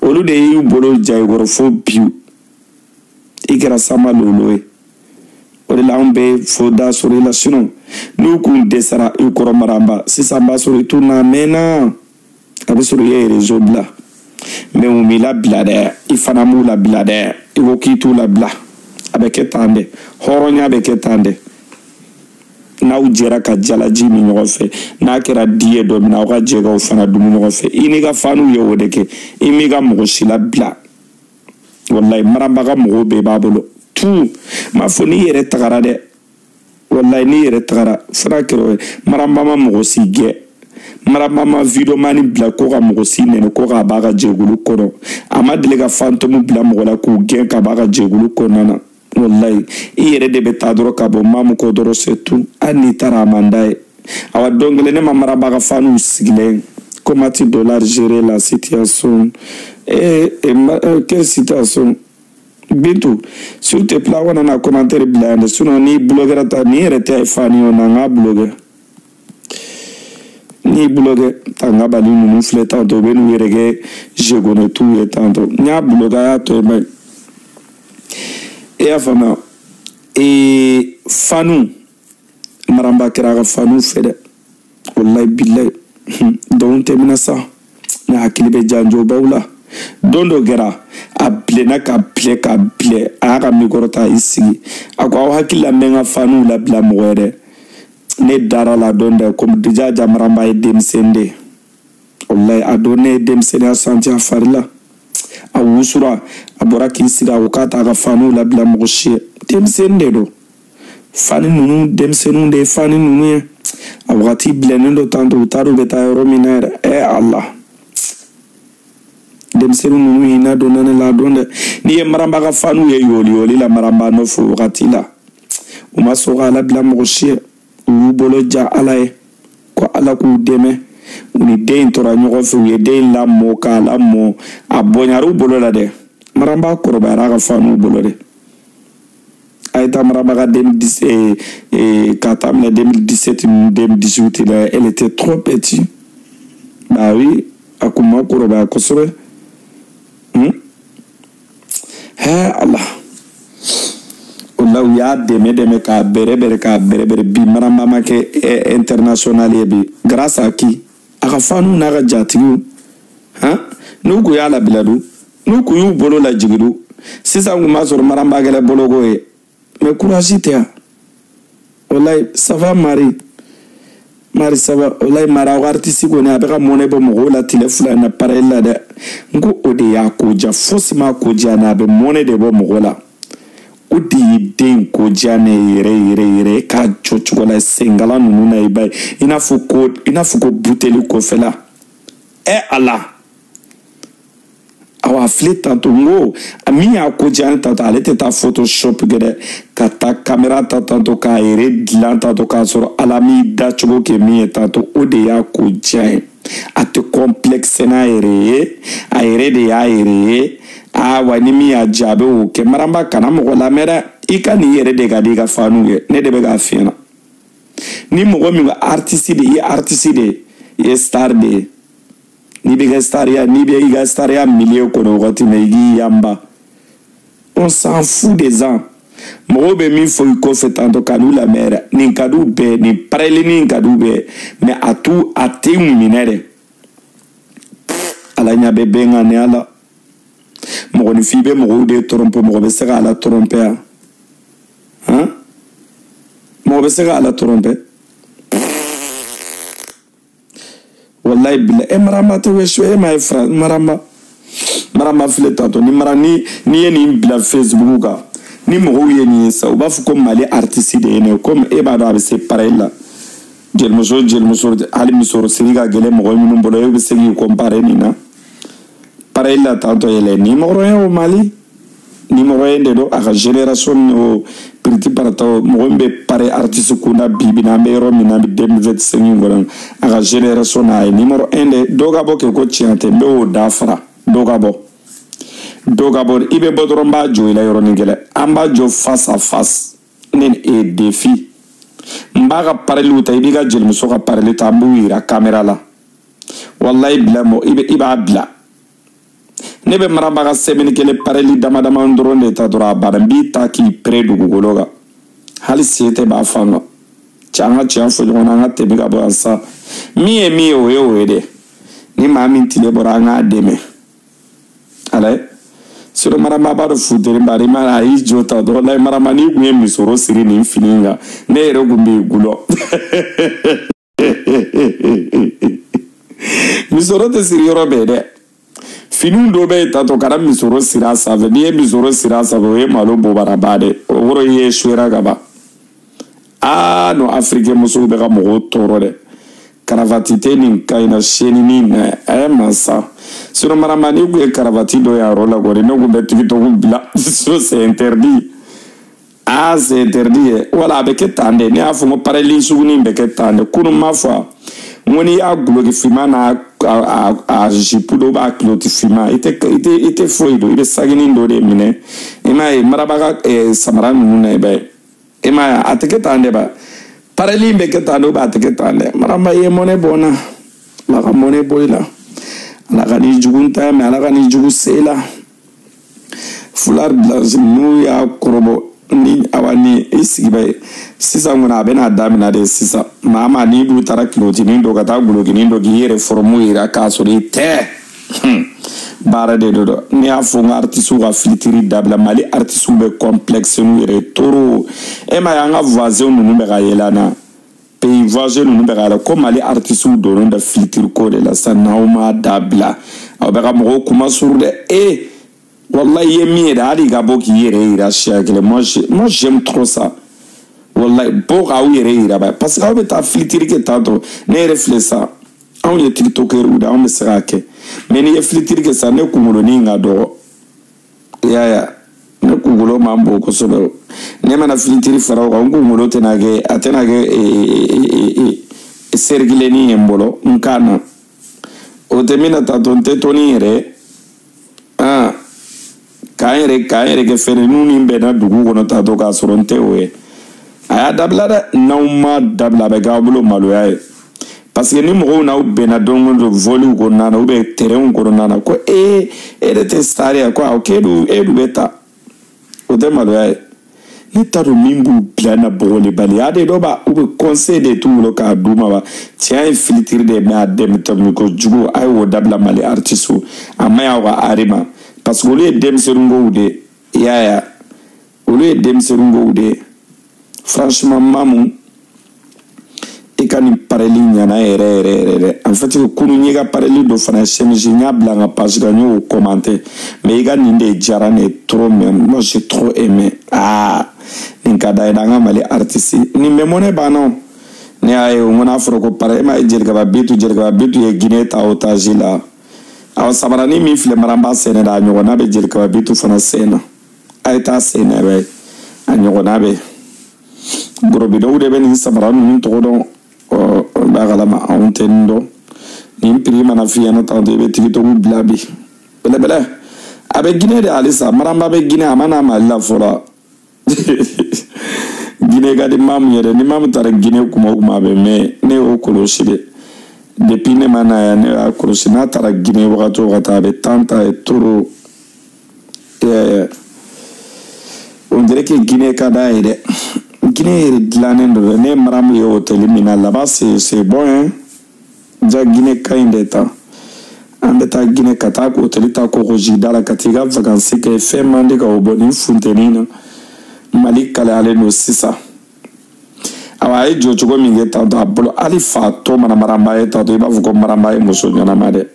olu de y'u bolo jayigɔrɔ fo biw i kɛra sama lolo ye o de la anw bɛ fo da sɔrɔ i la sinon n'u kun dɛsɛra i kɔrɔ Maramba sisan b'a sɔrɔ i t'u na mɛnna a bɛ sɔrɔ i ye réseau bila mais mun b'i labila dɛ i fana m'u labila dɛ i ko k'i t'u labila a bɛ kɛ tan dɛ hɔrɔnya bɛ kɛ tan dɛ n'aw jɛra ka jalaji min ɲɔgɔn fɛ n'a kɛra di ye dɔ min na aw ka jɛ k'aw fana dun ɲɔgɔn fɛ i n'i ka faniw ye o de kɛ i m'i ka mɔgɔ si labila wallahi Maramba ka mɔgɔw bɛɛ b'a bolo tout m'a fɔ n'i yɛrɛ tagara dɛ wallahi n'i yɛrɛ tagara fana kɛra Maramba ma mɔgɔ si gɛ Maramba ma videomani bila ko ka mɔgɔ si nɛnɛ ko k'a b'a ka jɛkulu kɔnɔ a ma deli ka fantôme bila mɔgɔ la k'u gɛn k'a b'a ka jɛkulu kɔnɔna na wallahi i yɛrɛ de bɛ taa dɔrɔn ka bɔ mamu kɔ dɔrɔn c'est tout hali n'i taara a man d'a ye awa don kelen ne ma Maramba ka faniw sigilen comment tu dois gérer la situation quelle situation Bintu s'il te plaît aw kana commentaire bila yan dɛ sinon n'i bloquera ta n'i yɛrɛ tɛ fani o na n k'a bloquer n'i bloqué tanga bali ninnu filɛ tantôt u bɛ n'u yɛrɛ kɛ jegonetiw ye tantôt n y'a bloqué a y'a to yen bari e y'a faamuya fanu Maramba kɛra a ka fanu fɛ dɛ wallahi billahi donc tɛmɛna sa ne hakili bɛ janjobaw la don dɔ kɛra a bilenna ka bilɛ a y'a ka micro ta i sigi a ko aw hakili la n bɛ n ka fanuw labila mɔgɔ yɛrɛ ne dara la don dɛ comme déjà Maramba ye denmisɛnnin de wallahi a don ne ye denmisɛnniya santi a fari la a wusura a bɔra k'i sigi a ko k'a t'a ka fanuw labila mɔgɔ si ye denmisɛnnin de don fani ninnu denmisɛnninw de ye fani ninnu ye a wagati bilɛnnen dɔ tantôt u t'a dɔn u bɛ taa yɔrɔ min na yɛrɛ Allah denmisɛnnin ninnu hinɛ donna ne la a don dɛ n'i ye Maramba ka fanuw ye yoli la Maramba nɔfɛ o wagati la u ma sɔn k'a labila mɔgɔ si ye u y'u bolo ja Ala ye ko Ala k'u dɛmɛ u ni den in tora ɲɔgɔn fɛ u ye den in lamɔ k'a lamɔ a bɔnyara u bolo la dɛ Maramba kɔrɔbayara a ka fanuw bolo dɛ a ye taa Maramba ka 2017 k'a ta minɛ 2017 ni 2018 la elle était trop petite bah oui a kun ma kɔrɔbaya kosɛbɛ Allah u y'a dɛmɛ k'a bɛrɛbɛrɛ bi Maramba ma kɛ international ye bi grâce à qui a ka fanu n'a ka jatigiw n'u kun y'a labila dun n'u kun y'u bolo lajigi dun sisan kun b'a sɔrɔ Maramba kɛra boloko ye mais courage tɛ yan wallahi ça va Marie ça va wallahi Marie aw artiste kɔni a bɛ ka mɔnɛ bɔ mɔgɔw la tile fila na pareil la dɛ n ko o de y'a ko diya fosi m'a ko diya n'a bɛ mɔnɛ de bɔ mɔgɔ la o de ye den ko diya ne yɛrɛ k'a jɔ cogo la sengala ninnu na i b'a ye i n'a fɔ ko buteli kɔfɛla Allah awa filɛ tantôt n ko min y'a ko diya ne tantôt ale tɛ taa photoshop kɛ dɛ ka taa caméra ta tantôt k'a yɛrɛ dilan tantôt k'a sɔrɔ Ala m'i da cogo kɛ min ye tantôt o de y'a ko diya ye a tɛ complexe n'a yɛrɛ ye a yɛrɛ de y'a yɛrɛ ye wa ni min y'a jaabi o kɛ Maramba kana mɔgɔ lamɛn dɛ i ka nin yɛrɛ de ka di i ka fanu ye ne de bɛ k'a f'i ɲɛna ni mɔgɔ min ko artiste de i ye artiste de i ye star de ye n'i bɛ kɛ stariya n'i bɛ i ka stariya milieu kɔnɔ wagati min i k'i yanba on s'en fout des gens mɔgɔw bɛ min fɔ i kɔfɛ tantôt ka n'u lamɛn dɛ nin ka d'u bɛɛ nin parɛlini ka d'u bɛɛ mais a tɛ minɛ dɛ Ala ɲɛ bɛ bɛn kan ni Ala mɔgɔninfin bɛ mɔgɔw de tromper mɔgɔ bɛ se ka Ala tromper yan mɔgɔ bɛ se ka Ala tromper wallahi bila Maramba tɛ wɛsɛ ma ye fra Maramba filɛ tantôt ni ye nin bila Facebook kan ni mɔgɔw ye nin ye sa u b'a fɔ ko Mali artiste de ye ne comme e b'a dɔn a bɛ se pareil la jelimuso hali misɔrɔsiri ka gɛlɛn mɔgɔ minnu bolo e bɛ se k'i comparer nin na pareil la tantôt yɛlɛ nimɔgɔ ye o Mali nimɔgɔ ye de don a ka génération o piriti parata mɔgɔ min bɛ pare artiste kunda bi na an bɛ yɔrɔ min na bi 2025 kɔnɔ a ka génération a ye numéro 1 de dɔw ka bɔ kɛ ko tiɲɛ tɛ n bɛ o da fara dɔw ka bɔ i bɛ bɔ dɔrɔn n b'a jɔ i la yɔrɔnin kelen an b'a jɔ face à face ne ni e défi n b'a ka pareliw ta i b'i ka jelimuso ka pareli ta an b'u yira caméra la wallahi bila mɔ i b'a bila ne be maraba ka semaine kele pareli dama dama ndoro de ta dora barambi ta ki pre du gologa hali sete ba fanga changa chia fo jona nga tebi ka bo sa mi o yo de ni ma min tile bora nga deme ale sura marama ba do futere bari mara yi jota do la marama ni gwe mi soro siri ni fininga ne ro gumbi gulo mi soro te siri ro bede finu do be ta to kara mi soro sira sa ve ni mi soro sira sa ve malo bo barabade o woro ye shwera gaba no afrique muso be ga mo toro de karavatite ni kaina sheni ni na masa sino maramani gwe karavati do ya rola gore no gumbe tikito gumbla so c'est interdit c'est interdit wala be ketande ni afu mo pareli suguni be ketande kunu mafa ngoni ya glogi fima na a jipudo ba kloti fima ite foido ibe sagini ndo de mine ema marabaga samaran nuna be ema ateketande ba pareli be ketando ba ateketande maramba ye mone bona la mone boila la gani jugunta me la gani jugusela fular blazinu ya korobo ni awani isibe sisa ngona bena damina de sisa mama ni bu tarakiloti ni ndo kata gulogi ni ndo giyere formu ira kasori te bara de do ni afunga artisu wa filtri dabla mali artisu be complexe nu ire toro e ma yanga voisin nu be gayelana pays voisin nu be gala ko mali artisu do no da filtri ko de la sanauma dabla abega mo kuma surde wallahi yemi da ali gabo ki yere ira shakle moi j'aime trop ça wallahi bo ga yere ira ba parce que on ta filtri que tanto ne reflexa on ye tiktoker ou da on me srake mais ni filtri que ça ne kumulo ni ngado ya ne kugulo mambo ko so ne mana filtri fara ko kumulo tenage atenage sergile ni mbolo nkana o temina tanto tetoni re kaere ke fere nuni mbena dugu kono tato ka soronte we aya dabla da nauma dabla be gabulo maloya parce que ni mo na ubena dongo do volu ko nana ube terrain ko nana ko de testaria ko okedu edu beta o de maloya ni taro mimbu plana bole bali ade do ba ube conseil de tout lo ka duma ba tiens filtre de ma dem tam ko jugo ay wo dabla mali artisu amaya wa arima parce que le dem serungo de ya le dem serungo de franchement mamu e kan pareli nyana ere en fait kunu nyega pareli do français nya blanga page ganyo commenter mais il gagne des jarane trop même moi j'ai trop aimé ninkada idanga mali artiste ni memone bano ni ay ngona afro ko pare ma jerga bitu ye Guinée ta otajila aw sabarani mi file maramba sene da nyogona be jerka bitu fana sena ay ta sene be anyogona be grobi do de ben sabarani min to do ba gala ma ontendo ni prima na fiana ta de be tikito blabi bele abe Guinée de alisa maramba be Guinée amana malla fora Guinée ga de mamu yere ni mamu tare Guinée kuma be me ne o koloshide depuis ne mana ya ne akrosina tara Guinée wakato wakata be tanta et toro on dirait que Guinée kada ide Guinée dlanen do ne maramu yo hotel mina là-bas c'est bon hein ja Guinée kaindeta andeta Guinée kata ko hotel ta ko rojida la katiga vacances que fait mande ka oboni funtenina Mali kala ale no sisa awa e jo chogo minge ta do abolo ali fa to mana maramba e ta do ba vuko maramba e muso nyana made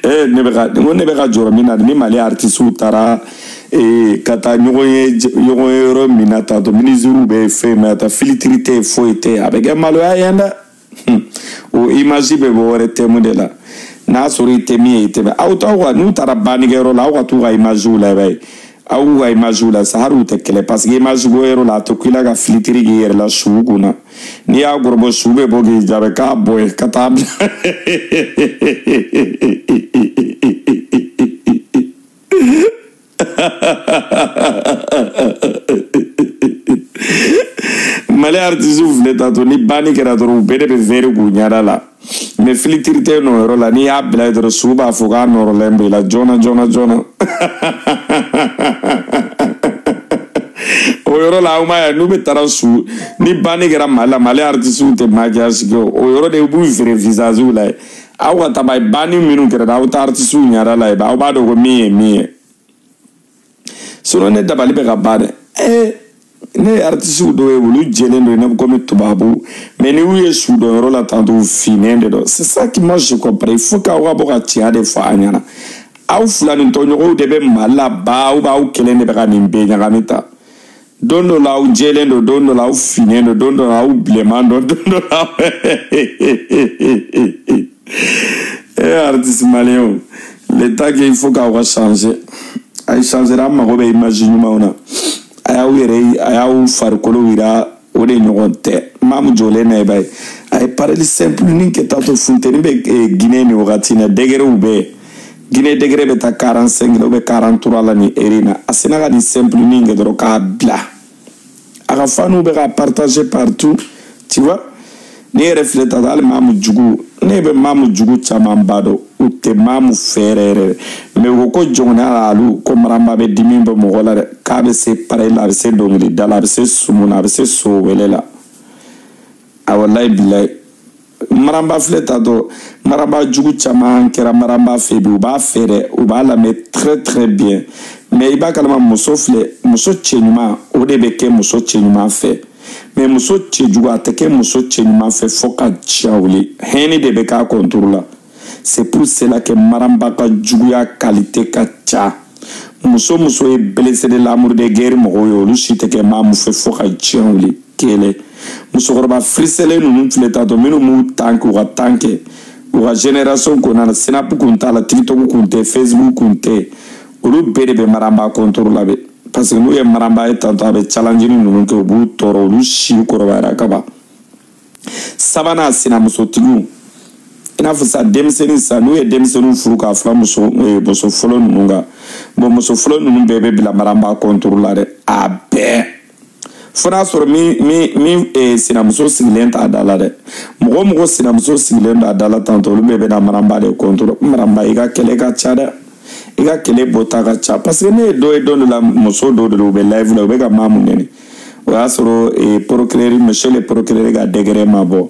ne be ga joro mina ni mali artiste utara kata nyogo yero mina ta do minizuru be fe mata filtrité foite avec malo ayanda o image be bo re temu de la na sori temi ite be auto wa nu tara banigero la wa tu ga image la bay awu ga image la saharu te kele parce que image go ero la to kila ga filtri ge la shuguna ni ya gorbo shube bo ge jabe ka boy kata male artisu vle tato ni bani kera toro bede be vere gunyara la mais filtrité no yɔrɔ la n'i y'a bila yen dɔrɔn su b'a fɔ k'a nɔrɔlen b'i la joona joona joona o yɔrɔ la aw ma ye n'u bɛ taara su ni banni kɛra Mali la Mali artistes tɛ maquillage kɛ o yɔrɔ de u b'u feere visage la ye aw ka taa banni minnu kɛra aw ta artistes ɲɛda la ye aw b'a dɔn ko min ye min ye sinon ne dabali bɛ ka ban dɛ ne ye artistes dɔw ye olu jɛlen don i n'a fɔ komi tubabu mais ni u ye su dɔn yɔrɔ la tantôt u finnen de don c'est ça qui moi je comprends il faut qu'aw ka bɔ ka tiɲɛ de fɔ an ɲɛna aw fila nin tɔɲɔgɔnw de bɛ Mali la ba ou b'aw kelen de bɛ ka nin bɛɛ ɲagami ta don dɔ la aw jɛlen don don dɔ la aw finnen don don dɔ la aw bilenman don don dɔ la artistes maliens l'état qu'il faut qu'aw ka changer a changera an mago bɛ image ɲumanw na a y'aw farikolo yira o de ɲɔgɔn tɛ Mamu jɔlen na i b'a ye a ye pareli simple ni kɛ taa to funteni bɛ Guinée ni wagati na degré bɛ Guinée degré bɛ taa 45 ou bien 43 la ni heure na a sina ka ni simple ni kɛ dɔrɔn k'a bila a ka faniw bɛ ka partager partout tu vois ne yɛrɛ filɛ ta hali Mamu jugu ne bɛ Mamu jugu caman ba dɔn u tɛ Mamu fɛ yɛrɛ mais u ko jɔngɔnya alu ko Maramba bɛ dimi bɛ mɔgɔ la dɛ k'a bɛ se pareil la a bɛ se dɔnkilida la a bɛ se sumu na a bɛ se so wele la a wallahi bilahi Maramba filɛ ta dɔn Maramba jugu caman kɛra Maramba fɛ bi u b'a fɛ dɛ u b'a lamɛn très très bien mais i b'a kalama muso filɛ muso cɛ ɲuman o de bɛ kɛ muso cɛ ɲuman fɛ mais muso cɛ jugu a tɛ kɛ muso cɛ ɲuman fɛ fo ka diya wuli hɛni de bɛ k'a contour la c'est pour cela que Maramba ka juguya qualité ka ca muso ye blessé de l'amour de guerre mɔgɔw ye olu si tɛ kɛ Mamu fɛ fo ka diya wuli kelen musokɔrɔba friselen ninnu filɛ ta dɔn minnu m'u tan kɛ u ka tan kɛ u ka génération kɔnɔna na Snap kun t'a la TikTok kun tɛ Facebook kun tɛ olu bɛɛ de bɛ Maramba contour la bɛ parce que n'u ye Maramba ye tantôt a bɛ challenge ninnu kɛ u b'u tɔɔrɔ olu si kɔrɔbayara kaban sabanan sinamusotigiw i n'a fɔ sa denmisɛnnin sa n'u ye denmisɛnninw furu k'a fila muso fɔlɔ ninnu kan bon muso fɔlɔ ninnu bɛɛ bɛ bila Maramba contour la dɛ a bɛɛ fo n'a sɔrɔ min sinamuso sigilen t'a da la dɛ mɔgɔ sinamuso sigilen t'a da la tantôt olu bɛɛ bɛ na Maramba de contour Maramba i ka kɛlɛ ka ca dɛ i ka kɛlɛ bɔta ka ca parce que ne ye dɔ ye don dɔ la muso dɔw de u bɛ live la u bɛ ka Mamu nɛni o y'a sɔrɔ procureur monsieur le procureur ka degré ma bɔ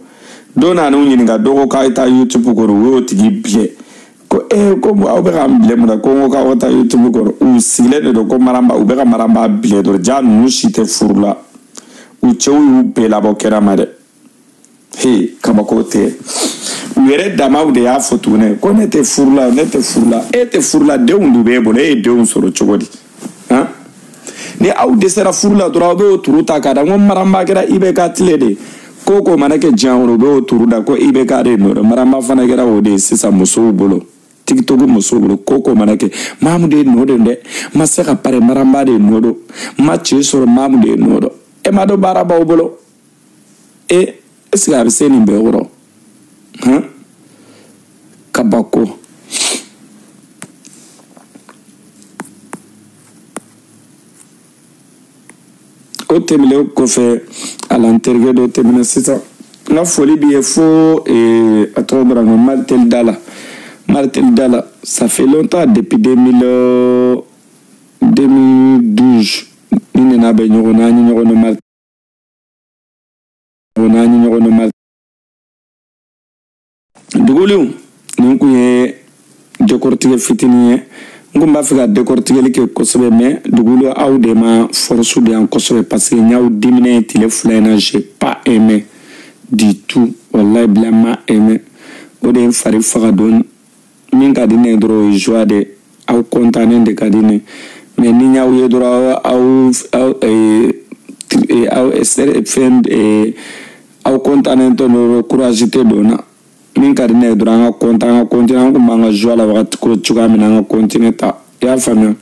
don na n'u ɲininka dɔ ko k'a ye taa YouTube kɔrɔ u y'o tigi bilɛ ko ko aw bɛ k'an bilɛ mun na ko n ko k'aw ka taa YouTube kɔrɔ u sigilen de don ko Maramba u bɛ ka Maramba bilɛ dɔrɔn ja ninnu si tɛ furu la u cɛw y'u bɛɛ labɔ kɛnɛ ma dɛ kabako tɛ u yɛrɛ damaw de y'a fɔ tuguni ko ne tɛ furu la ne tɛ furu la e tɛ furu la denw de b'e bolo e ye denw sɔrɔ cogo di ni aw dɛsɛra furu la dɔrɔn aw bɛ o turu ta k'a da n ko Maramba kɛra IBK tile de ko mana kɛ diɲɛ kɔnɔ u bɛ o turu da ko IBK de nɔ dɛ Maramba fana kɛra o de ye sisan musow bolo TikTok musow bolo ko mana kɛ Mamu de nɔ don dɛ ma se ka pare Maramba de nɔ don ma cɛ sɔrɔ Mamu de nɔ don e ma dɔn baara b'aw bolo est-ce que a bɛ se nin bɛɛ kɔrɔ kabako o tɛmɛnen kɔfɛ a la n terikɛ dɔ tɛmɛna sisan n ka foli b'i ye fo a tɔgɔ bɔra n ko Martel Dala ça fait longtemps depuis 2012 ni nana bɛ ɲɔgɔn na an ye ɲɔgɔn dɔn Martel dugulenw nin kun ye décortiquer fitinin ye n kun b'a fɛ ka décortiquer kɛ kosɛbɛ mais dugulenw aw de ma force di yan kosɛbɛ parce que n y'aw diminen tile fila in na j'ai pas aimé du tout wallahi bila ma aimé o de ye n fari faga dɔɔni min ka di ne ye dɔrɔn o ye joie de aw contannen de ka di ne mais ni n y'aw ye dɔrɔn aw contannen tɔ dɔrɔn courage tɛ don na min ka di ne ye dɔrɔn an ka continuer an kun b'an ka joie la wagati ko cogoya min na an ka continuer ta i y'a faamuya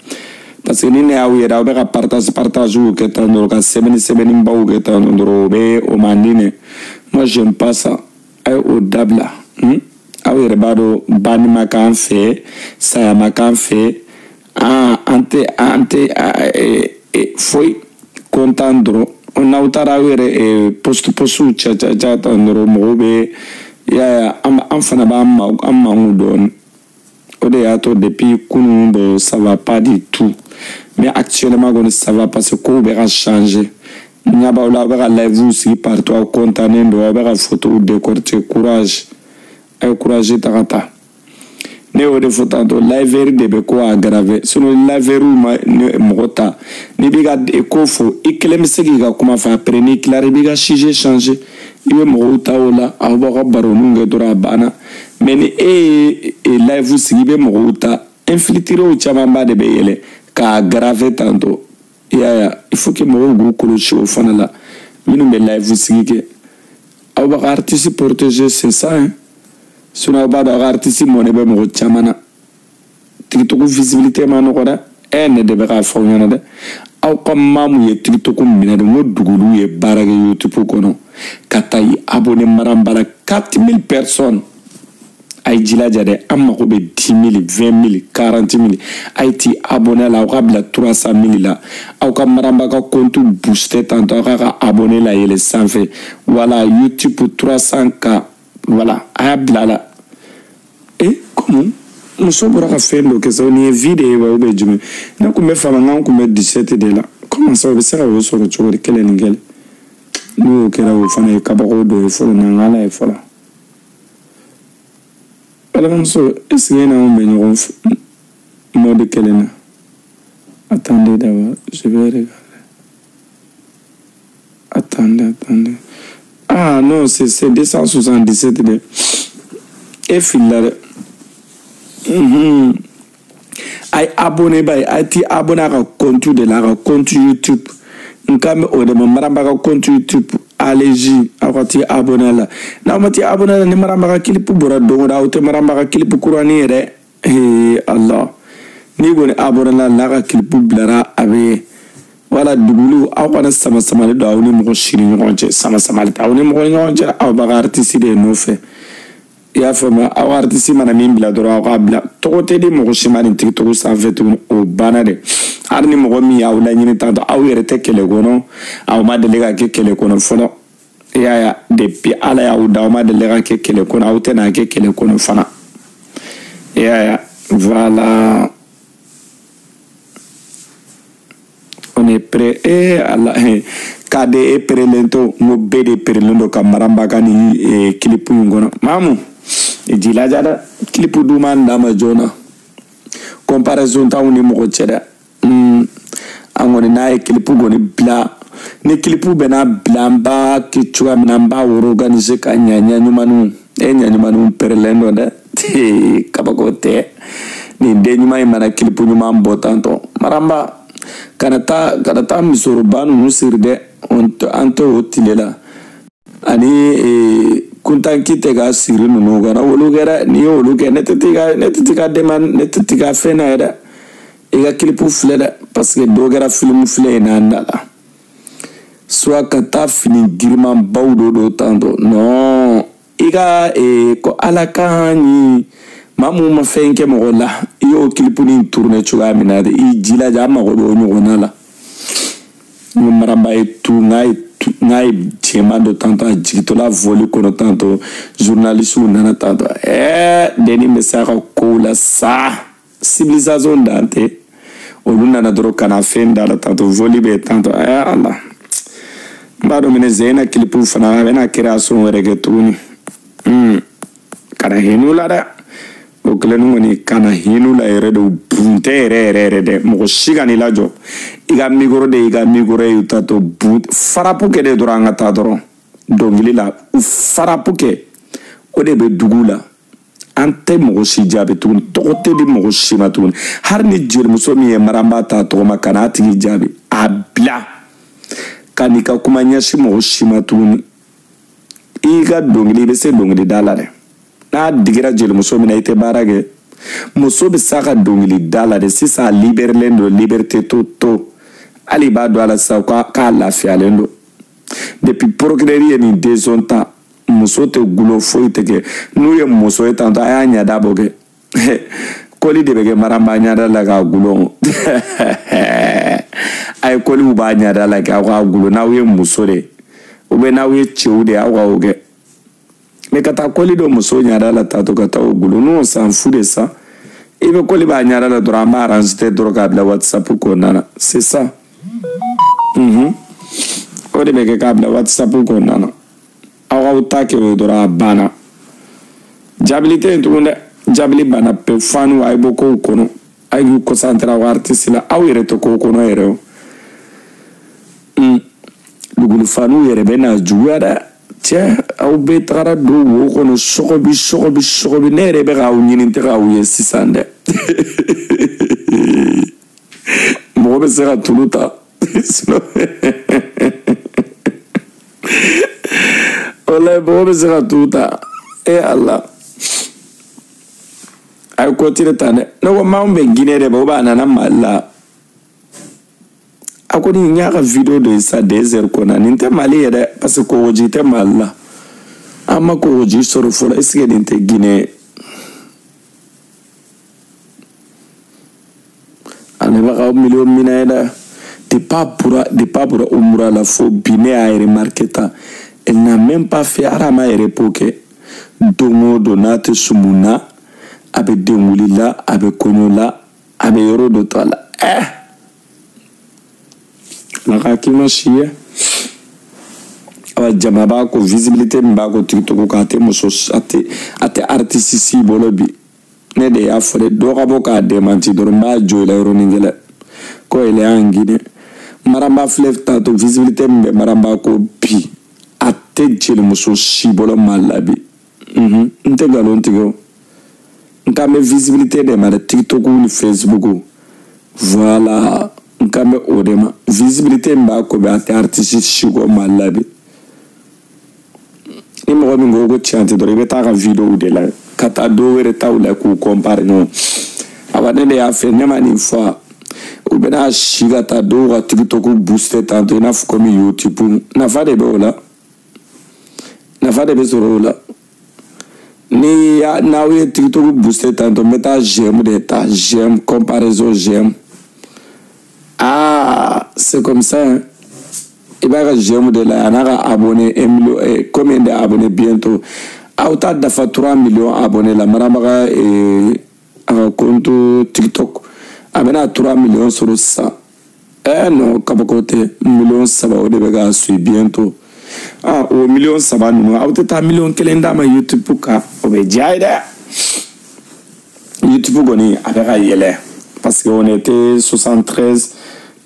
parce que ni ne y'aw yɛrɛ aw bɛ ka partagew kɛ tan dɔrɔn ka sɛbɛnnibaw kɛ tan dɔrɔn o man di ne moi j'aime pas ça a ye o dabila aw yɛrɛ b'a dɔn banni ma k'an fɛ saya ma k'an fɛ an tɛ foyi content dɔrɔn n'aw taara aw yɛrɛ postew cɛ tan dɔrɔn mɔgɔw bɛ ya am fana ba am don o de ya to depuis kunu bo ça va pas du tout mais actuellement ça va parce que ko be changer nya ba la ba live aussi partout contaner do ba photo décortiquer courage ay courage takata ne o de photo to live de be ko aggraver sinon live ma mogota ni biga ko fo iklem segi ga kuma fa après ni clair biga changer ibe mogota ola aba ga baronu ngedora bana mais ni live sigi be mogota infiltrer o chama de be yele ka aggraver tanto ya il faut que mo go ko show fana la minu be live sigi ke aba artiste protéger c'est ça hein sinon ba da artiste mo ne be mo chamana TikTok visibilité ma no koda ne de be ka fo nyana de aw kam mamu ye TikTok mina de mo dugulu ye barage YouTube kono katay abonné marambara 4000 personnes ay jila jade amma ko be 10000 20000 40000 ay ti abonné la ko bla 300000 la aw kam maramba ka compte booster tanto ka abonné la yele sanfé voilà YouTube 300k voilà ablala comment muso bora ka fendo ke so ni video ba be jume na ko me fama ngam ko me 17 de la comment ça be sera wo so ko de kele ngel no kera wo fana ka ba ko do fo na ngala e fola ala muso est-ce na on be nyon mode kele na attendez d'abord je vais regarder attendez ah non c'est 277 de et filare ay abonné bay ay ti abonné à compte de la compte YouTube nkam o de maramba ka compte YouTube allez-y akati abonné la na mati abonné la ni maramba ka clip bora do da o te maramba ka clip kurani re Allah ni go ni abonné la ka clip blara abe wala dugulu awana sama le do awni mo shiri ngonje sama le awni mo ngonje aw ba artiste de no fe ya fama aw artiste mana min bila doro aw bla to te di mo shimani TikTok sa fait o banade arni mo mi aw la nyini tanto aw yere te kele gono aw ma de lega ke kele kono fono ya depuis ala ya aw da ma de lega ke kele kono aw te na ke kele kono fana ya voilà on est prêt Allah kade e prelento mo bede prelendo kamaramba kani clip ngono mamu e jila jada clip du man dama jona comparaison ta woni mo cheda angoni na e clip goni bla ni clip be na blamba ki chua namba organiser ka nyanya nyumanu nyanyumanu prelendo da kabakote ni de nyuma imana clip nyuma mbotanto maramba kanata misorobanu nusirde anto otilela ani kuntanki tega siri no gara wolugera ni woluge netetiga deman netetiga fena era ega clipu fleda parce que dogera film flé na ndala soit kata fini girman bawdo do tanto no iga ko alakani mamu ma fenke mo la iyo clipu ni tourner chuga minade I jila jama go do nyona la ni maramba e tu ngai chema do tanto jito la voli kono tanto journaliste nana tanto deni mesaka ko la sa civilisation dante oluna na dro kana fenda la tanto voli be tanto Allah mbado mene zena clipu fana na création reggaeton kana henula da o kelenu ni kana hinula ere do bunte ere de mo shigani la jo iga migoro utato but farapu ke de duranga ta doro dongili la farapu ke o de be dugula ante mo shi jabe tun tokote di mo shi matun har ni jir muso mi e maramba ta to makana ti jabe abla kanika kumanya shi mo shi matun iga dongili be se dongili dalare na digira jel muso mina ite barage muso be saka dongili dala de sisa liberlendo liberté to ali ba do ala sa ka la fialendo depuis progrérie ni désonta muso te gulo foi te ke nu ye muso etanto aya nya daboge koli de bege maramba nya da la ga gulo ay koli u ba nya da la ga gulo na ye muso de o be na ye cheu de awa oge mais quand ta koli do muso nyara la tato kata ogulu nous on s'en fout de ça et be koli ba nyara la drama arrangé droga la WhatsApp ko nana c'est ça o de be ke kabla WhatsApp ko nana awa utake o dora bana jabilité ntunde jabili bana pe fanu ay boko kono ay ko santra wa artiste la aw yere to ko kono yere lugulu fanu yere bena juwada tiens aw be tara do wo kono sogobi nere be ga unyini te ga uye sisande mo be sera tuluta Olha, bo be sera tuluta e Allah ay continue tane no ma mbe ginere bo ba nana malla akoni nyaka video de sa desert kona ninte mali yere parce que oji te malla ama ko oji soro fola eske ninte gine ane ba million minaida de pas pour umra la fo bine a remarqué ta elle n'a même pas fait arama repoke dongo donate sumuna abe demulila abe konyola abe yoro do tala la kima chier awa jamaba ko visibilité mba ko TikTok ko ate muso ate artiste si bolobi ne de ya fole do ka boka demanti do mba jo la yoro ningela ko ele angine maramba flef tato visibilité mbe maramba ko bi ate jeli muso si bolo malabi nte galon tigo nka me visibilité de ma TikTok ou Facebook voilà nka me odema visibilité mba ko be ate artiste shigo malabi ni mo mi go chante do rebe ta ka video de la kata do were ta ula ku compare no abane de afa ne mani fois ou bena shiga ta do ga TikTok booster tanto na fu comme YouTube na fa de bola na fa de bezorola ni ya na we TikTok booster tanto meta j'aime de ta j'aime comparaison j'aime c'est comme ça hein? Et bien j'aime de la anara abonné 1 million combien d'abonnés bientôt autant d'afa 3 millions abonnés la maramaga et un compte TikTok abena 3 millions sur ça non kabokote millions ça va au début suit bientôt au million ça va nous autant million kelenda ma YouTube ka obe jaida YouTube goni avec yele parce qu'on était 73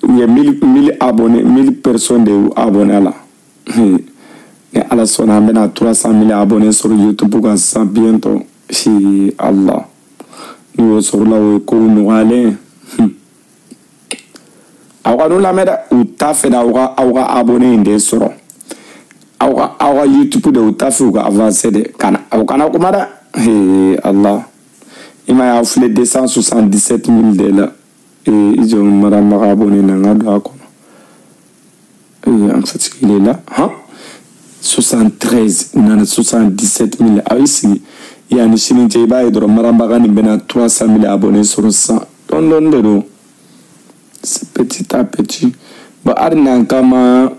il y a 1000 abonnés 1000 personnes de abonnés là et à la son on a 300 000 abonnés sur YouTube pour ça bientôt si Allah nous sur là où nous aller awa nous la meda ou ta fait awa abonné des sur awa YouTube de ou ta fait ou avancer de kana kana kumada Allah il m'a offert 277 000 de là et ils ont madame abonné na ngado en fait il est là 73 on a 77 000 ici il y a une chaîne qui va être maramba ni bena 300 000 abonnés sur ça don c'est petit à petit ba arna kama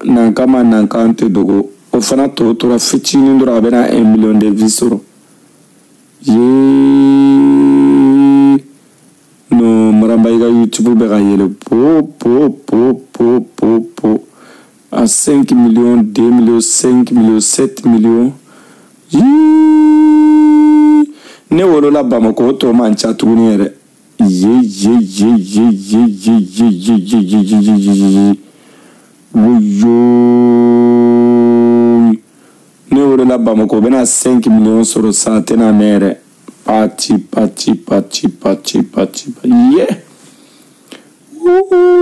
nankante dogo o fana to fitini ndora bena 1 million de vues sur no maramba iga YouTube be gayele po à 5 millions, 2 millions, 5 millions, 7 millions. Ne wolo la Bamako to mancha tourner. Ne wolo la Bamako bena 5 millions sur ça tena mere. Pati. Yeah. Wow.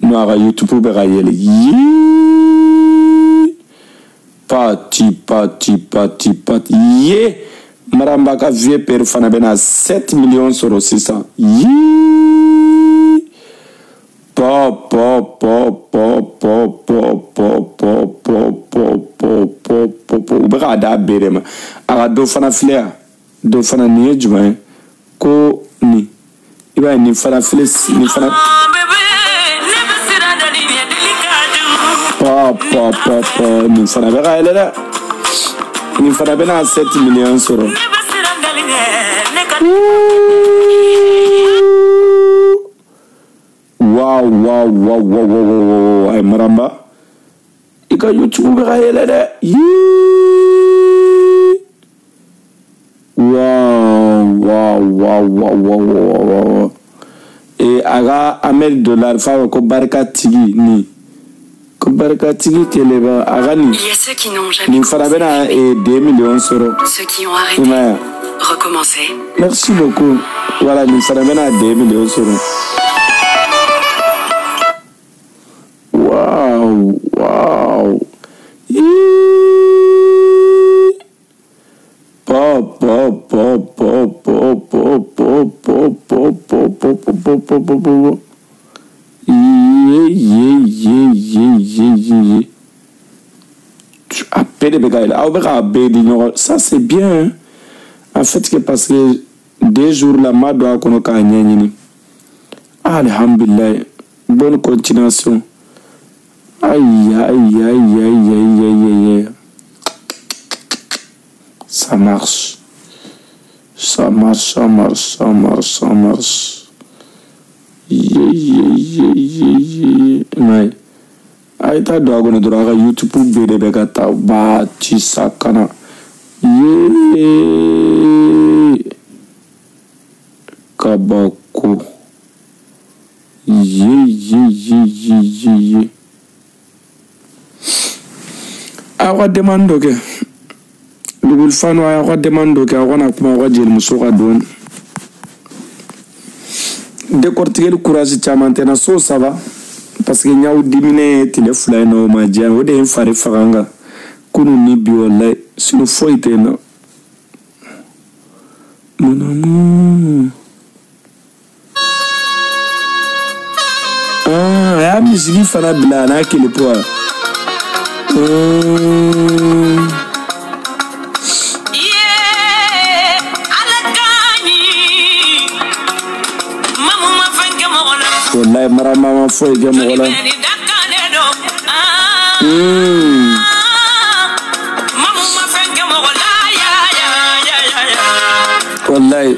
Noara YouTube be gayele. Pati. Yeah. Maramba ka vie per fana bena 7 millions sur 600. Ubera da berema. Ara do fana flair. dɔ fana nin ye jumɛn ye ko nin i b'a ye nin fana filɛ nin fana nin fana bɛ ka yɛlɛ dɛ nin fana bɛna 7 millions sɔrɔ wow ay maramba i ka YouTube bɛ ka yɛlɛ dɛ wow aga $1 fa ko barika tigi ni ko barika tigi keleba aga ni ni fara bena 2 millions soro ceux qui ont arrêté recommencer. Merci beaucoup. Voilà, ni fara bena 2 millions soro. Wow. Ça c'est bien. En fait, parce que 2 jours là, ma doit qu'on a gagné. Alhamdulillah. Bonne continuation. Aïe. Ça marche. Mais ay ta do agono do aga YouTube bede be gata ba ci sakana kabako awa demando ke dugul fanu awa demando ke awana kuma wajel musoka don décortiquer le courage chamantena so ça va parce que nyaw dimine tile fulay no ma dia o de fare faranga kunu ni bi wallahi sino foite no ya musique fana bila na kele po wallahi marama foi ke mo wala wallahi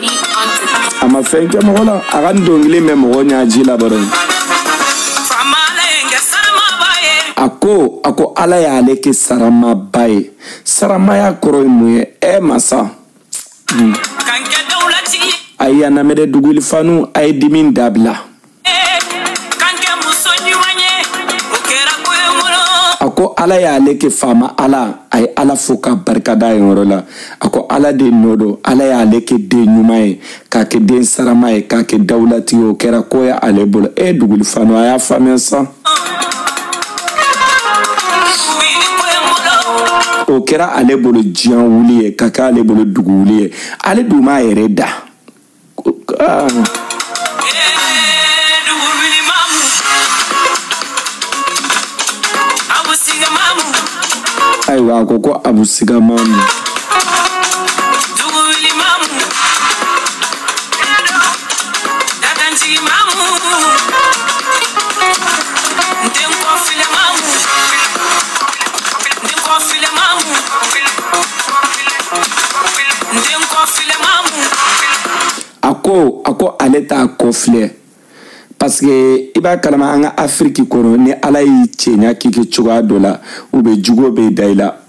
ama fenke mo wala agan dongle me mo nya jila baron ako ala ya aleke sarama baye sarama ya koro muye masa ayana mede dugul fanu ay dimin dabla ako ala ya leke fama ala ay ala foka barkada yorola ako ala de nodo ala ya leke de nyumae ka ke den saramae ka ke dawlati o kera koya ale bol dugul fano aya famensa o kera ale bol jian wuliye ka ka ale bol dugu wuliye ale duma yere da aywa ko Abu Siga mamu ako ale ta kofle parce que iba kalama anga Afrique kono ni ala yi cenya kike chuga dola ube jugo be daila